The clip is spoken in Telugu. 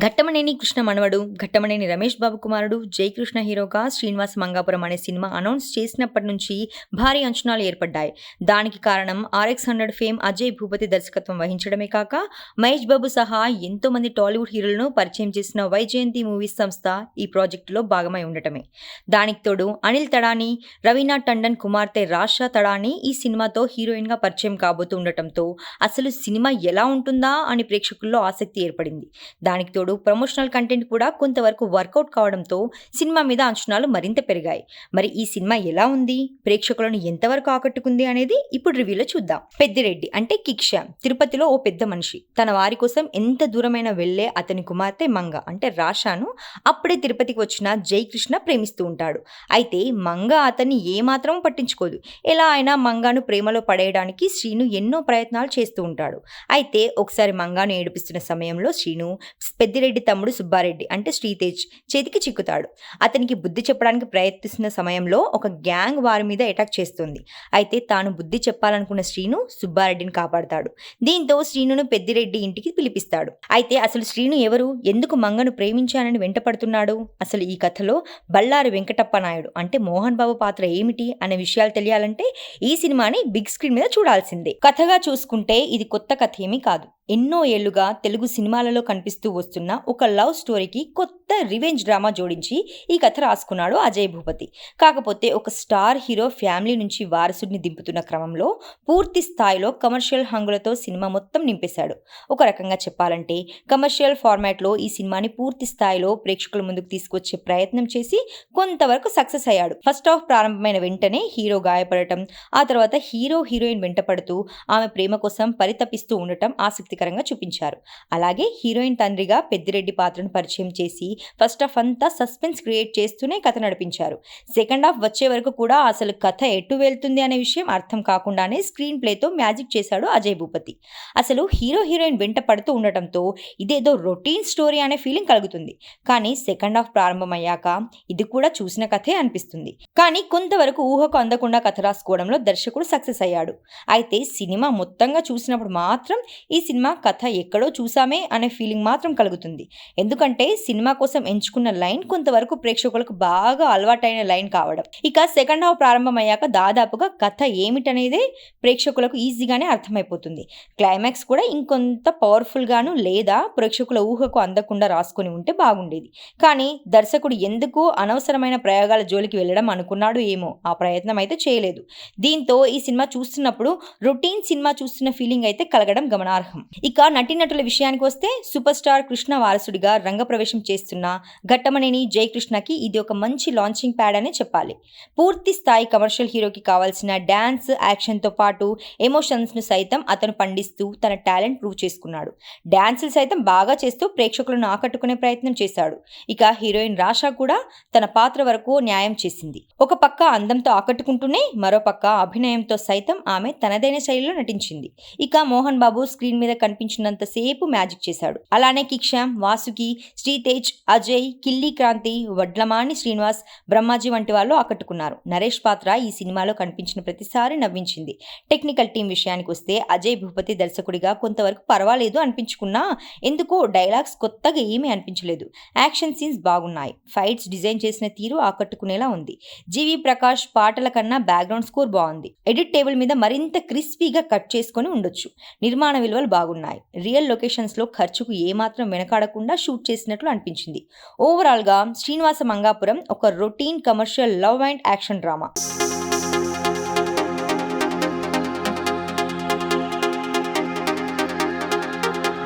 ఘట్టమనేని కృష్ణ మనవడు, ఘట్టమనేని రమేష్ బాబు కుమారుడు జయకృష్ణ హీరోగా శ్రీనివాస మంగాపురం అనే సినిమా అనౌన్స్ చేసినప్పటి నుంచి భారీ అంచనాలు ఏర్పడ్డాయి. దానికి కారణం RX100 ఫేమ్ అజయ్ భూపతి దర్శకత్వం వహించడమే కాక మహేష్ బాబు సహా ఎంతో మంది టాలీవుడ్ హీరోలను పరిచయం చేసిన వైజయంతి మూవీస్ సంస్థ ఈ ప్రాజెక్టులో భాగమై ఉండటమే. దానికి తోడు అనిల్ తడాని, రవీనా టండన్ కుమార్తె రాషా తడాని ఈ సినిమాతో హీరోయిన్గా పరిచయం కాబోతూ ఉండటంతో అసలు సినిమా ఎలా ఉంటుందా అని ప్రేక్షకుల్లో ఆసక్తి ఏర్పడింది. దానికి తోడు ప్రమోషనల్ కంటెంట్ కూడా కొంతవరకు వర్కౌట్ కావడంతో సినిమా మీద అంచనాలు మరింత పెరిగాయి. మరి ఈ సినిమా ఎలా ఉంది, ప్రేక్షకులను ఎంతవరకు ఆకట్టుకుంది అనేది ఇప్పుడు రివ్యూలో చూద్దాం. పెద్దిరెడ్డి అంటే కిక్ శ్యామ్ తిరుపతిలో ఓ పెద్ద మనిషి. తన వారి కోసం ఎంత దూరమైన వెళ్లే అతని కుమార్తె మంగ అంటే రాషాను అప్పుడే తిరుపతికి వచ్చిన జయకృష్ణ ప్రేమిస్తూ ఉంటాడు. అయితే మంగ అతన్ని ఏమాత్రం పట్టించుకోదు. ఎలా అయినా మంగాను ప్రేమలో పడేయడానికి శ్రీను ఎన్నో ప్రయత్నాలు చేస్తూ ఉంటాడు. అయితే ఒకసారి మంగాను ఏడిపిస్తున్న సమయంలో శ్రీను పెద్దిరెడ్డి తమ్ముడు సుబ్బారెడ్డి అంటే శ్రీతేజ్ చేతికి చిక్కుతాడు. అతనికి బుద్ధి చెప్పడానికి ప్రయత్నిస్తున్న సమయంలో ఒక గ్యాంగ్ వారి మీద అటాక్ చేస్తుంది. అయితే తాను బుద్ధి చెప్పాలనుకున్న శ్రీను సుబ్బారెడ్డిని కాపాడతాడు. దీంతో శ్రీనును పెద్దిరెడ్డి ఇంటికి పిలిపిస్తాడు. అయితే అసలు శ్రీను ఎవరు, ఎందుకు మంగను ప్రేమించానని వెంటపడుతున్నాడు, అసలు ఈ కథలో బళ్ళారి వెంకటప్ప నాయుడు అంటే మోహన్ బాబు పాత్ర ఏమిటి అనే విషయాలు తెలియాలంటే ఈ సినిమాని బిగ్ స్క్రీన్ మీద చూడాల్సిందే. కథగా చూసుకుంటే ఇది కొత్త కథ ఏమీ కాదు. ఎన్నో ఏళ్లుగా తెలుగు సినిమాలలో కనిపిస్తూ వస్తున్న ఒక లవ్ స్టోరీకి కొత్త రివెంజ్ డ్రామా జోడించి ఈ కథ రాసుకున్నాడు అజయ్ భూపతి. కాకపోతే ఒక స్టార్ హీరో ఫ్యామిలీ నుంచి వారసుడిని దింపుతున్న క్రమంలో పూర్తి స్థాయిలో కమర్షియల్ హంగులతో సినిమా మొత్తం నింపేశాడు. ఒక రకంగా చెప్పాలంటే కమర్షియల్ ఫార్మాట్లో ఈ సినిమాని పూర్తి స్థాయిలో ప్రేక్షకుల ముందుకు తీసుకొచ్చే ప్రయత్నం చేసి కొంతవరకు సక్సెస్ అయ్యాడు. ఫస్ట్ హాఫ్ ప్రారంభమైన వెంటనే హీరో గాయపడటం, ఆ తర్వాత హీరోయిన్ వెంటపడుతూ ఆమె ప్రేమ కోసం పరితపిస్తూ ఉండటం ఆసక్తికరంగా చూపించారు. అలాగే హీరోయిన్ తండ్రిగా పెద్దిరెడ్డి పాత్రను పరిచయం చేసి ఫస్ట్ హాఫ్ అంతా సస్పెన్స్ క్రియేట్ చేస్తూనే కథ నడిపించారు. సెకండ్ హాఫ్ వచ్చే వరకు కూడా అసలు కథ ఎటు వెళ్తుంది అనే విషయం అర్థం కాకుండానే స్క్రీన్ ప్లేతో మ్యాజిక్ చేశాడు అజయ్ భూపతి. అసలు హీరోయిన్ వెంట పడుతూ ఉండటంతో ఇదేదో రొటీన్ స్టోరీ అనే ఫీలింగ్ కలుగుతుంది. కానీ సెకండ్ హాఫ్ ప్రారంభమయ్యాక ఇది కూడా చూసిన కథే అనిపిస్తుంది. కానీ కొంతవరకు ఊహకు అందకుండా కథ రాసుకోవడంలో దర్శకుడు సక్సెస్ అయ్యాడు. అయితే సినిమా మొత్తంగా చూసినప్పుడు మాత్రం ఈ సినిమా కథ ఎక్కడో చూసామే అనే ఫీలింగ్ మాత్రం కలుగుతుంది. ఎందుకంటే సినిమా కోసం ఎంచుకున్న లైన్ కొంతవరకు ప్రేక్షకులకు బాగా అలవాటైన లైన్ కావడం. ఇక సెకండ్ హాఫ్ ప్రారంభమయ్యాక దాదాపుగా కథ ఏమిటనేదే ప్రేక్షకులకు ఈజీగానే అర్థమైపోతుంది. క్లైమాక్స్ కూడా ఇంకొంత పవర్ఫుల్ గాను లేదా ప్రేక్షకుల ఊహకు అందకుండా రాసుకొని ఉంటే బాగుండేది. కానీ దర్శకుడు ఎందుకు అనవసరమైన ప్రయోగాల జోలికి వెళ్ళడం అనుకున్నాడు ఏమో, ఆ ప్రయత్నం అయితే చేయలేదు. దీంతో ఈ సినిమా చూస్తున్నప్పుడు రొటీన్ సినిమా చూస్తున్న ఫీలింగ్ అయితే కలగడం గమనార్హం. ఇక నటీనటుల విషయానికి వస్తే సూపర్ స్టార్ కృష్ణ వారసుడిగా రంగప్రవేశం చేస్తున్న ఘట్టమనేని జయకృష్ణకి ఇది ఒక మంచి లాంచింగ్ ప్యాడ్ అనే చెప్పాలి. పూర్తి స్థాయి కమర్షియల్ హీరోకి కావాల్సిన డాన్స్, యాక్షన్తో పాటు ఎమోషన్స్ను సైతం అతను పండిస్తూ తన టాలెంట్ ప్రూవ్ చేసుకున్నాడు. డాన్సులు సైతం బాగా చేస్తూ ప్రేక్షకులను ఆకట్టుకునే ప్రయత్నం చేశాడు. ఇక హీరోయిన్ రాషా కూడా తన పాత్ర వరకు న్యాయం చేసింది. ఒక పక్క అందంతో ఆకట్టుకుంటూనే మరో పక్క అభినయంతో సైతం ఆమె తనదైన శైలిలో నటించింది. ఇక మోహన్ బాబు స్క్రీన్ మీద కనిపించినంత సేపు మ్యాజిక్ చేశాడు. అలానే కిక్ శ్యామ్, వాసుకి, శ్రీతేజ్, అజయ్, కిల్లి క్రాంతి, వడ్లమాని శ్రీనివాస్, బ్రహ్మాజీ వంటి వాళ్ళు ఆకట్టుకున్నారు. నరేష్ పాత్ర ఈ సినిమాలో కనిపించిన ప్రతిసారి నవ్వించింది. టెక్నికల్ టీం విషయానికి వస్తే అజయ్ భూపతి దర్శకుడిగా కొంతవరకు పర్వాలేదు అనిపించుకున్నా ఎందుకో డైలాగ్స్ కొత్తగా ఏమీ అనిపించలేదు. యాక్షన్ సీన్స్ బాగున్నాయి. ఫైట్స్ డిజైన్ చేసిన తీరు ఆకట్టుకునేలా ఉంది. జీవి ప్రకాష్ పాటల కన్నా బ్యాక్గ్రౌండ్ స్కోర్ బాగుంది. ఎడిట్ టేబుల్ మీద మరింత క్రిస్పీగా కట్ చేసుకొని ఉండొచ్చు. నిర్మాణ విలువలు బాగున్నాయి. రియల్ లొకేషన్స్లో ఖర్చుకు ఏమాత్రం వెనకాడకుండా షూట్ చేసినట్లు అనిపించింది. ఓవరాల్గా శ్రీనివాస మంగాపురం ఒక routine commercial love and action drama.